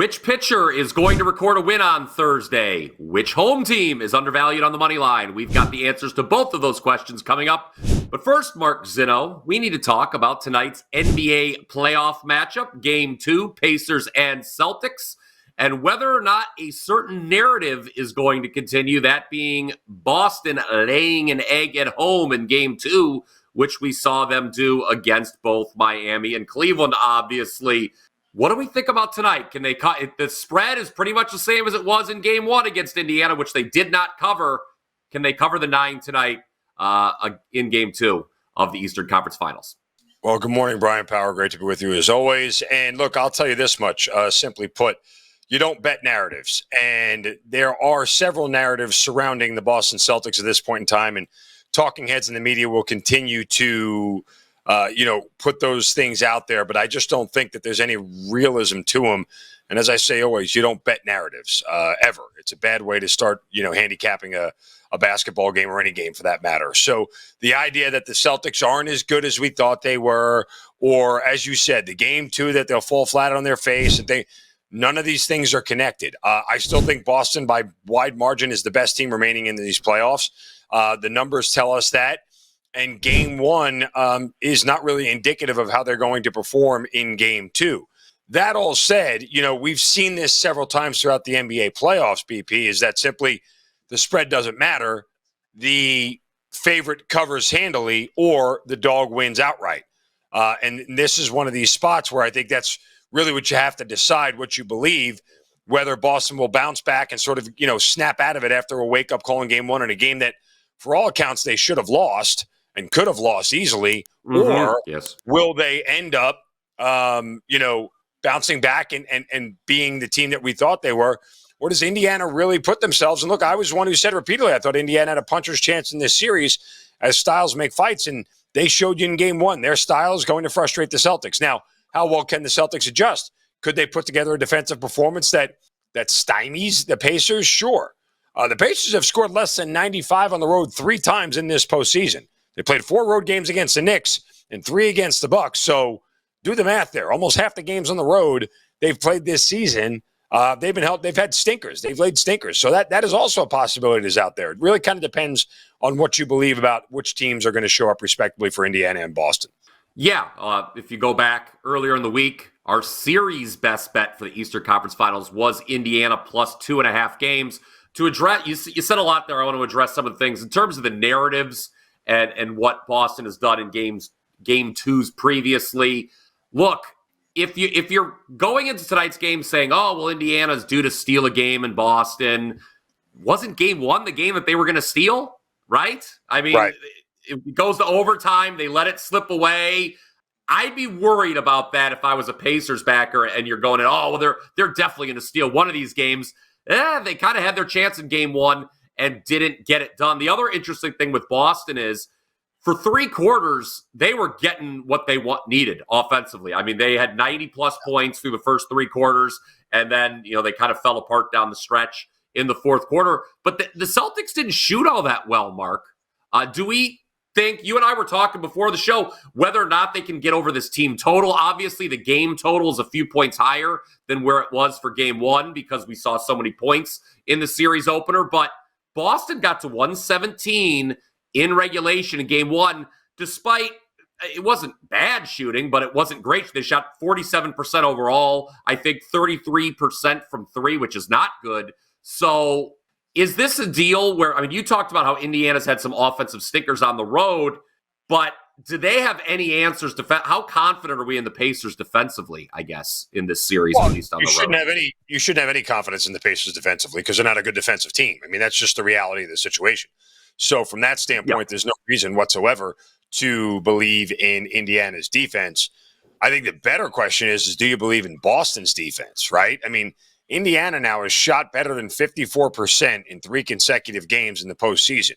Which pitcher is going to record a win on Thursday? Which home team is undervalued on the money line? We've got the answers to both of those questions coming up. But first, Mark Zinno, we need to talk about tonight's NBA playoff matchup, Game 2, Pacers and Celtics, and whether or not a certain narrative is going to continue, that being Boston laying an egg at home in Game 2, which we saw them do against both Miami and Cleveland, obviously. What do we think about tonight? Can they cut? The spread is pretty much the same as it was in Game 1 against Indiana, which they did not cover. Can they cover the 9 tonight in Game 2 of the Eastern Conference Finals? Well, good morning, Brian Power. Great to be with you as always. And look, I'll tell you this much, simply put, you don't bet narratives. And there are several narratives surrounding the Boston Celtics at this point in time. And talking heads in the media will continue to put those things out there, but I just don't think that there's any realism to them. And as I say always, you don't bet narratives ever. It's a bad way to start, handicapping a basketball game or any game for that matter. So the idea that the Celtics aren't as good as we thought they were, or as you said, the Game 2 that they'll fall flat on their face, and none of these things are connected. I still think Boston by wide margin is the best team remaining in these playoffs. The numbers tell us that. And Game 1 is not really indicative of how they're going to perform in Game 2. That all said, we've seen this several times throughout the NBA playoffs, BP, is that simply the spread doesn't matter. The favorite covers handily or the dog wins outright. And this is one of these spots where I think that's really what you have to decide, what you believe, whether Boston will bounce back and sort of, snap out of it after a wake-up call in Game 1 in a game that, for all accounts, they should have lost and could have lost easily, or will they end up, bouncing back and being the team that we thought they were? Or does Indiana really put themselves? And look, I was one who said repeatedly, I thought Indiana had a puncher's chance in this series as styles make fights, and they showed you in Game 1. Their style is going to frustrate the Celtics. Now, how well can the Celtics adjust? Could they put together a defensive performance that stymies the Pacers? Sure. The Pacers have scored less than 95 on the road 3 times in this postseason. They played 4 road games against the Knicks and 3 against the Bucks. So do the math there. Almost half the games on the road they've played this season, they've been held. They've had stinkers. They've laid stinkers. So that is also a possibility that's out there. It really kind of depends on what you believe about which teams are going to show up respectively for Indiana and Boston. Yeah, if you go back earlier in the week, our series best bet for the Eastern Conference Finals was Indiana plus 2.5 games. To address, you said a lot there. I want to address some of the things in terms of the narratives and what Boston has done in Game 2s previously. Look, if you're going into tonight's game saying, oh, well, Indiana's due to steal a game in Boston, wasn't Game 1 the game that they were going to steal, right? I mean, right. It goes to overtime. They let it slip away. I'd be worried about that if I was a Pacers backer and you're going, oh, well, they're definitely going to steal one of these games. They kind of had their chance in Game 1 and didn't get it done. The other interesting thing with Boston is for 3 quarters, they were getting what they needed offensively. I mean, they had 90-plus points through the first 3 quarters, and then, they kind of fell apart down the stretch in the 4th quarter. But the Celtics didn't shoot all that well, Mark. Do we think, you and I were talking before the show, whether or not they can get over this team total? Obviously, the game total is a few points higher than where it was for Game 1 because we saw so many points in the series opener. But Boston got to 117 in regulation in Game 1, despite it wasn't bad shooting, but it wasn't great. They shot 47% overall, I think 33% from 3, which is not good. So is this a deal where, I mean, you talked about how Indiana's had some offensive stinkers on the road, but do they have any answers to how confident are we in the Pacers defensively, I guess, in this series, at least on the road? You shouldn't have any confidence in the Pacers defensively because they're not a good defensive team. I mean, that's just the reality of the situation. So from that standpoint, There's no reason whatsoever to believe in Indiana's defense. I think the better question is do you believe in Boston's defense, right? I mean, Indiana now has shot better than 54% in 3 consecutive games in the postseason.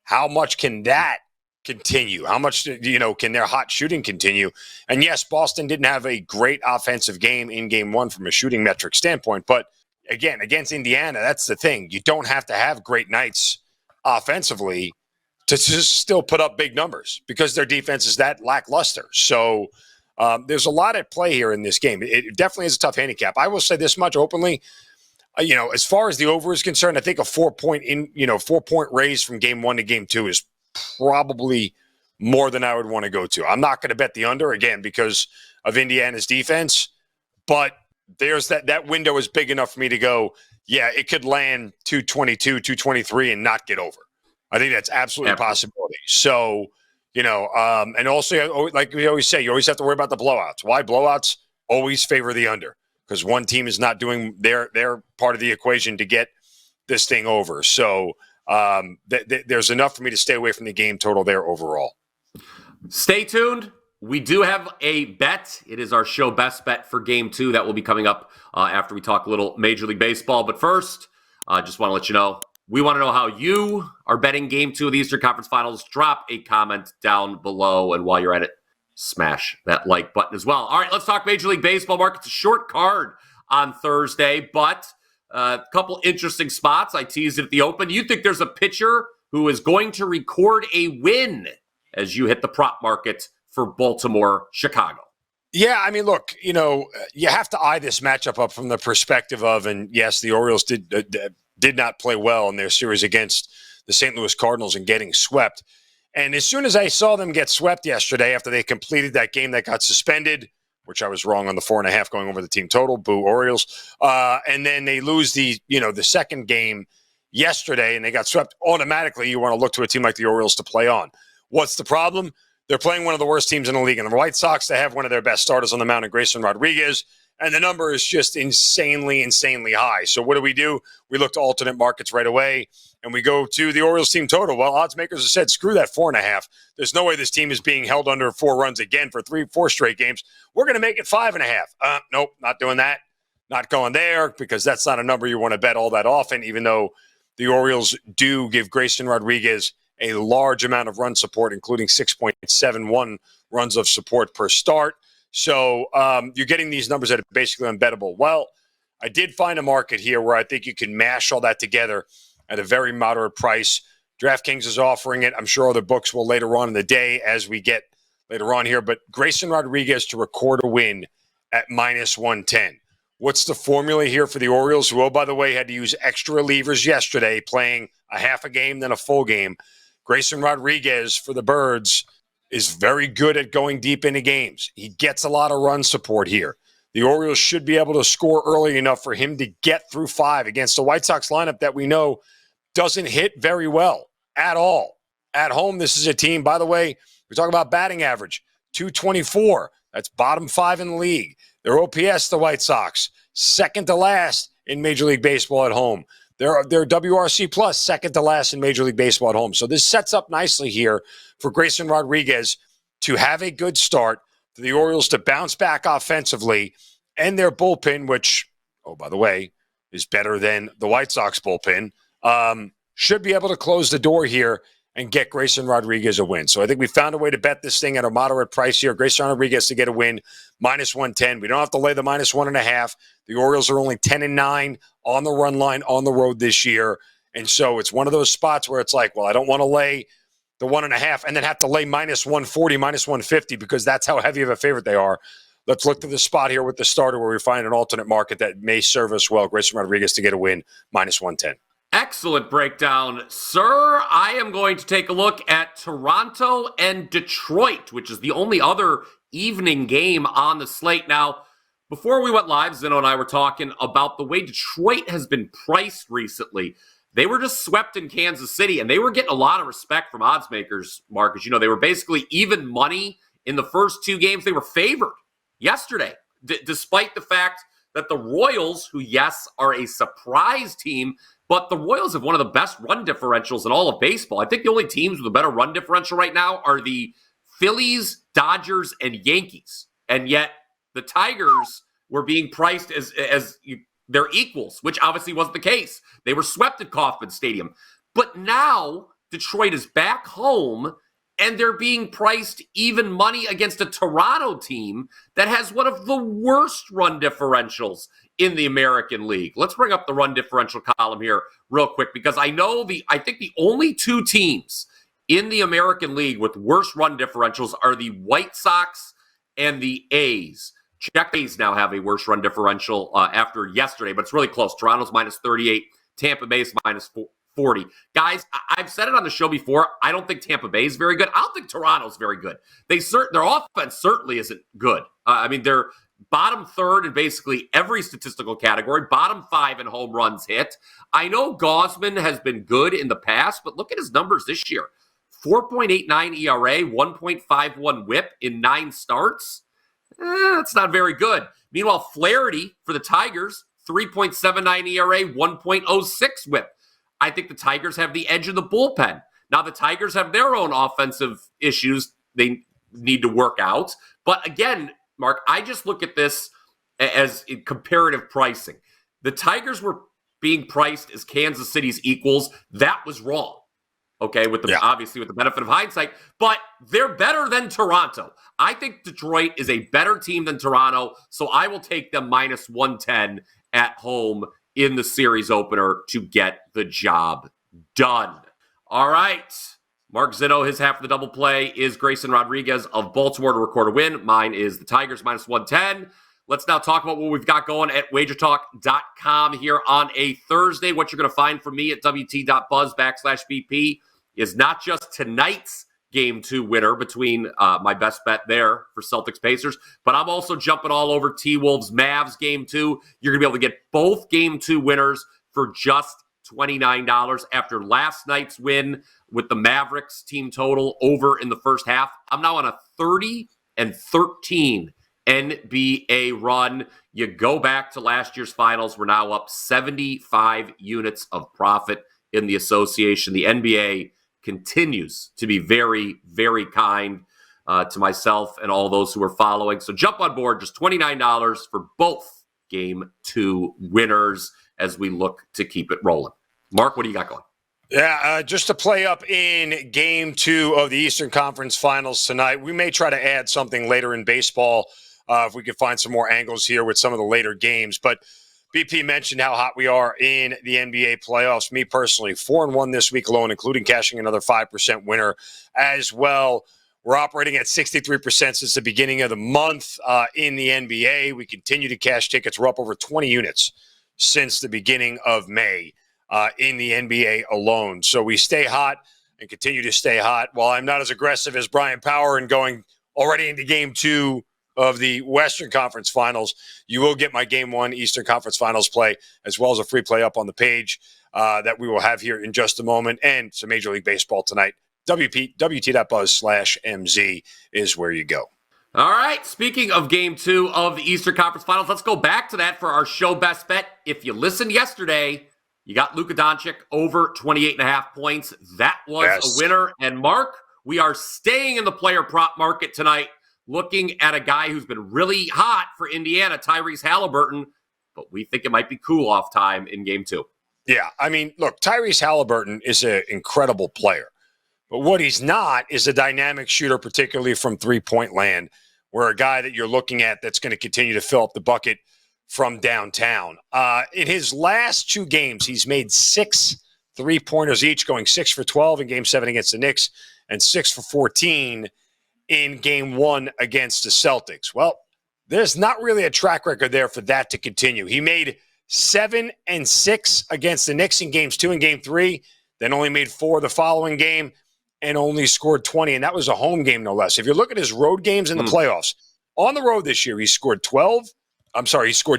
How much can that continue? How much, can their hot shooting continue? And yes, Boston didn't have a great offensive game in Game 1 from a shooting metric standpoint. But again, against Indiana, that's the thing. You don't have to have great nights offensively to just still put up big numbers because their defense is that lackluster. So There's a lot at play here in this game. It definitely is a tough handicap. I will say this much openly. As far as the over is concerned, I think a 4-point raise from game 1 to game 2 is probably more than I would want to go to. I'm not going to bet the under again because of Indiana's defense, but there's that window is big enough for me to go, yeah, it could land 222, 223 and not get over. I think that's absolutely a possibility. So, and also, like we always say, you always have to worry about the blowouts. Why blowouts always favor the under? Because one team is not doing their part of the equation to get this thing over. So there's enough for me to stay away from the game total there overall. Stay tuned. We do have a bet. It is our show best bet for game 2. That will be coming up after we talk a little Major League Baseball. But first, just want to let you know, we want to know how you are betting game 2 of the Eastern Conference Finals. Drop a comment down below. And while you're at it, smash that like button as well. All right, let's talk Major League Baseball. Mark, it's a short card on Thursday, but a couple interesting spots. I teased it at the open. You think there's a pitcher who is going to record a win as you hit the prop market for Baltimore, Chicago? Yeah, I mean, look, you have to eye this matchup up from the perspective of, and yes, the Orioles did not play well in their series against the St. Louis Cardinals and getting swept. And as soon as I saw them get swept yesterday after they completed that game that got suspended, which I was wrong on the 4.5 going over the team total, boo Orioles, and then they lose the second game yesterday and they got swept, automatically you want to look to a team like the Orioles to play on. What's the problem? They're playing one of the worst teams in the league. And the White Sox, they have one of their best starters on the mound, Grayson Rodriguez. And the number is just insanely high. So what do? We look to alternate markets right away. And we go to the Orioles team total. Well, odds makers have said, screw that 4.5. There's no way this team is being held under 4 runs again for 3-4 straight games. We're going to make it 5.5. Nope, not doing that. Not going there because that's not a number you want to bet all that often, even though the Orioles do give Grayson Rodriguez a large amount of run support, including 6.71 runs of support per start. So you're getting these numbers that are basically unbettable. Well, I did find a market here where I think you can mash all that together at a very moderate price. DraftKings is offering it. I'm sure other books will later on in the day as we get later on here. But Grayson Rodriguez to record a win at -110. What's the formula here for the Orioles, who, oh, by the way, had to use extra relievers yesterday, playing a half a game, then a full game? Grayson Rodriguez for the Birds is very good at going deep into games. He gets a lot of run support here. The Orioles should be able to score early enough for him to get through 5 against the White Sox lineup that we know doesn't hit very well at all. At home, this is a team, by the way, we're talking about batting average, 224. That's bottom 5 in the league. Their OPS, the White Sox, second to last in Major League Baseball at home. Their WRC plus, second to last in Major League Baseball at home. So this sets up nicely here for Grayson Rodriguez to have a good start, for the Orioles to bounce back offensively, and their bullpen, which, oh, by the way, is better than the White Sox bullpen, should be able to close the door here and get Grayson Rodriguez a win. So I think we found a way to bet this thing at a moderate price here. Grayson Rodriguez to get a win, -110. We don't have to lay the -1.5. The Orioles are only 10-9 on the run line on the road this year. And so it's one of those spots where it's like, well, I don't want to lay the 1.5 and then have to lay -140, -150 because that's how heavy of a favorite they are. Let's look to the spot here with the starter where we find an alternate market that may serve us well. Grayson Rodriguez to get a win, -110. Excellent breakdown, sir. I am going to take a look at Toronto and Detroit, which is the only other evening game on the slate. Now, before we went live, Zinno and I were talking about the way Detroit has been priced recently. They were just swept in Kansas City, and they were getting a lot of respect from odds makers, Marcus. They were basically even money in the first 2 games. They were favored yesterday, despite the fact that the Royals, who, yes, are a surprise team, but the Royals have one of the best run differentials in all of baseball. I think the only teams with a better run differential right now are the Phillies, Dodgers, and Yankees. And yet the Tigers were being priced as their equals, which obviously wasn't the case. They were swept at Kauffman Stadium. But now Detroit is back home, and they're being priced even money against a Toronto team that has one of the worst run differentials in the American League. Let's bring up the run differential column here real quick, because I think the only 2 teams in the American League with worse run differentials are the White Sox and the A's. Check A's now have a worse run differential after yesterday, but it's really close. Toronto's minus 38, Tampa Bay's minus 40. Guys, I've said it on the show before. I don't think Tampa Bay is very good. I don't think Toronto's very good. Their offense certainly isn't good. They're bottom third in basically every statistical category, bottom 5 in home runs hit. I know Gausman has been good in the past, but look at his numbers this year. 4.89 ERA, 1.51 whip in 9 starts. That's not very good. Meanwhile, Flaherty for the Tigers, 3.79 ERA, 1.06 whip. I think the Tigers have the edge of the bullpen. Now, the Tigers have their own offensive issues they need to work out. But again, Mark, I just look at this as in comparative pricing. The Tigers were being priced as Kansas City's equals. That was wrong. Okay, obviously with the benefit of hindsight, but they're better than Toronto. I think Detroit is a better team than Toronto, so I will take them minus 110 at home in the series opener to get the job done. All right. Mark Zinno, his half of the double play is Grayson Rodriguez of Baltimore to record a win. Mine is the Tigers minus 110. Let's now talk about what we've got going at WagerTalk.com here on a Thursday. What you're going to find from me at WT.buzz/BP is not just tonight's Game 2 winner between my best bet there for Celtics Pacers, but I'm also jumping all over T-Wolves Mavs Game 2. You're going to be able to get both Game 2 winners for just $29 after last night's win with the Mavericks team total over in the first half. I'm now on a 30-13 NBA run. You go back to last year's finals. We're now up 75 units of profit in the association. The NBA continues to be very, very kind to myself and all those who are following. So jump on board, just $29 for both Game 2 winners as we look to keep it rolling. Mark, what do you got going? Yeah, just to play up in Game 2 of the Eastern Conference Finals tonight. We may try to add something later in baseball if we could find some more angles here with some of the later games. But BP mentioned how hot we are in the NBA playoffs. Me personally, 4-1 this week alone, including cashing another 5% winner as well. We're operating at 63% since the beginning of the month in the NBA. We continue to cash tickets. We're up over 20 units since the beginning of May in the NBA alone. So we stay hot and continue to stay hot. While I'm not as aggressive as Bryan Power and going already into Game 2 of the Western Conference Finals, you will get my Game 1 Eastern Conference Finals play, as well as a free play up on the page that we will have here in just a moment, and some Major League Baseball tonight. WT.buzz/MZ is where you go. All right, speaking of Game 2 of the Eastern Conference Finals, let's go back to that for our show best bet. If you listened yesterday, you got Luka Doncic over 28.5 points. That was a winner. And Mark, we are staying in the player prop market tonight, looking at a guy who's been really hot for Indiana, Tyrese Halliburton, but we think it might be cool-off time in Game 2. Yeah, I mean, look, Tyrese Halliburton is an incredible player, but what he's not is a dynamic shooter, particularly from three-point land, where a guy that you're looking at that's going to continue to fill up the bucket from downtown. In his last 2 games, he's made 6 3-pointers each, going 6 for 12 in Game 7 against the Knicks and 6 for 14 in Game 1 against the Celtics. Well, there's not really a track record there for that to continue. He made 7 and 6 against the Knicks in Games 2 and Game 3, then only made 4 the following game and only scored 20, and that was a home game no less. If you look at his road games in the playoffs, on the road this year, he scored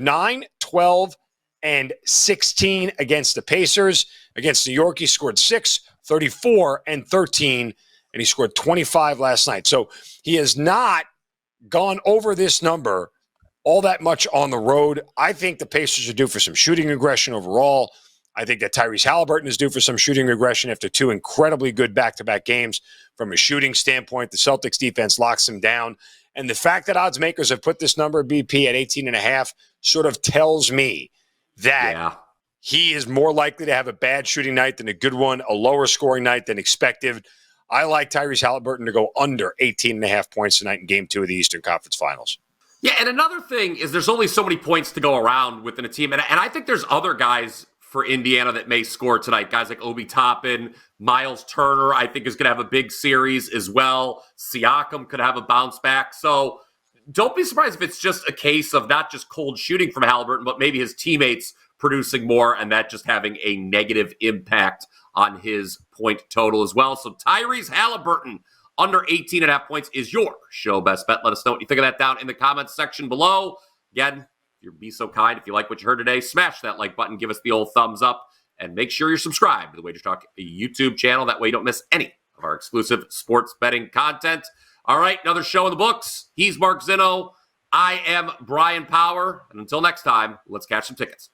9, 12, and 16 against the Pacers. Against New York, he scored 6, 34, and 13, and he scored 25 last night. So he has not gone over this number all that much on the road. I think the Pacers are due for some shooting regression overall. I think that Tyrese Halliburton is due for some shooting regression after 2 incredibly good back-to-back games. From a shooting standpoint, the Celtics defense locks him down. And the fact that odds makers have put this number, BP, at 18.5 sort of tells me that he is more likely to have a bad shooting night than a good one, a lower scoring night than expected. I like Tyrese Halliburton to go under 18.5 points tonight in Game 2 of the Eastern Conference Finals. Yeah, and another thing is there's only so many points to go around within a team. And I think there's other guys for Indiana that may score tonight. Guys like Obi Toppin, Miles Turner, I think is going to have a big series as well. Siakam could have a bounce back. So don't be surprised if it's just a case of not just cold shooting from Halliburton, but maybe his teammates producing more and that just having a negative impact on his point total as well. So Tyrese Halliburton under 18.5 points is your show best bet. Let us know what you think of that down in the comments section below. Again, if you'd be so kind, if you like what you heard today, smash that like button, give us the old thumbs up, and make sure you're subscribed to the WagerTalk YouTube channel. That way you don't miss any of our exclusive sports betting content. All right, another show in the books. He's Mark Zinno. I am Bryan Power. And until next time, let's catch some tickets.